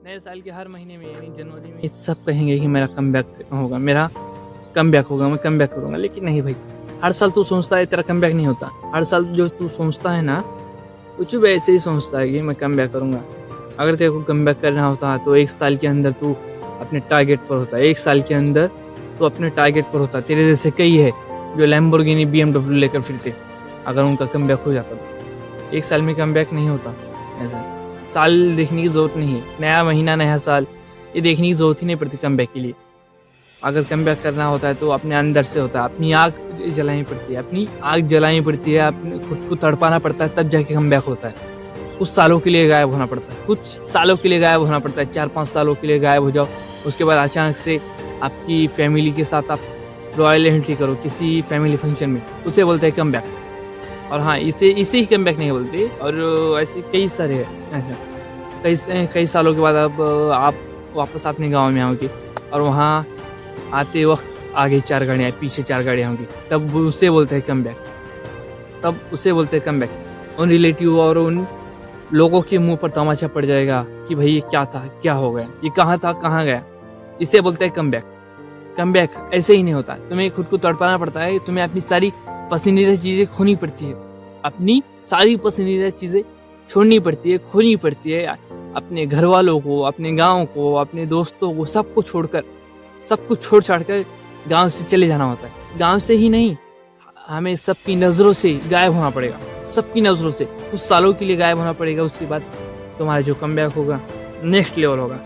नए साल के हर महीने में यानी जनवरी में सब कहेंगे कि मेरा कमबैक होगा, मेरा कमबैक होगा, मैं कमबैक करूँगा। लेकिन नहीं भाई, हर साल तू सोचता है तेरा कमबैक नहीं होता। हर साल जो तू सोचता है ना, कुछ भी ऐसे ही सोचता है कि मैं कमबैक करूँगा। अगर तेरे को कमबैक करना होता तो 1 साल के अंदर तू अपने टारगेट पर होता। 1 साल के अंदर तू अपने टारगेट पर होता। तेरे जैसे कई है जो लैम्बोर्गिनी BMW लेकर फिरते, अगर उनका कमबैक हो जाता तो 1 साल में कमबैक नहीं होता। ऐसा साल देखने की ज़रूरत नहीं है, नया महीना नया साल ये देखने की ज़रूरत ही नहीं पड़ती कमबैक के लिए। अगर कमबैक करना होता है तो अपने अंदर से होता है, अपनी आग जलानी पड़ती है, अपनी आग जलानी पड़ती है, अपने खुद को तड़पाना पड़ता है, तब जाके कमबैक होता है। कुछ सालों के लिए गायब होना पड़ता है, कुछ सालों के लिए गायब होना पड़ता है, 4-5 सालों के लिए गायब हो जाओ। उसके बाद अचानक से आपकी फैमिली के साथ आप रॉयल एंट्री करो किसी फैमिली फंक्शन में, उसे बोलते हैं कमबैक। और हाँ, इसे ही कमबैक नहीं बोलते। और ऐसे कई सारे हैं ऐसा, कई सालों के बाद अब आप वापस अपने गांव में आओगे और वहाँ आते वक्त आगे 4 गाड़ियाँ पीछे 4 गाड़ियाँ होंगी, तब उसे बोलते हैं कमबैक। तब उसे बोलते हैं कमबैक। उन रिलेटिव और उन लोगों के मुंह पर तमाचा पड़ जाएगा कि भाई ये क्या था, क्या हो गया, ये कहाँ था, कहाँ गया। इसे बोलते हैं कमबैक। कमबैक ऐसे ही नहीं होता, तुम्हें खुद को तड़पाना पड़ता है, तुम्हें अपनी सारी पसंदीदा चीज़ें खोनी पड़ती है, अपनी सारी पसंदीदा चीज़ें छोड़नी पड़ती है, खोनी पड़ती है। अपने घर वालों को, अपने गाँव को, अपने दोस्तों को, सबको छोड़कर, सब कुछ छोड़ छाड़ कर गाँव से चले जाना होता है। गाँव से ही नहीं, हमें सबकी नज़रों से गायब होना पड़ेगा, सबकी नज़रों से कुछ सालों के लिए गायब होना पड़ेगा। उसके बाद तुम्हारा जो कमबैक होगा नेक्स्ट लेवल होगा।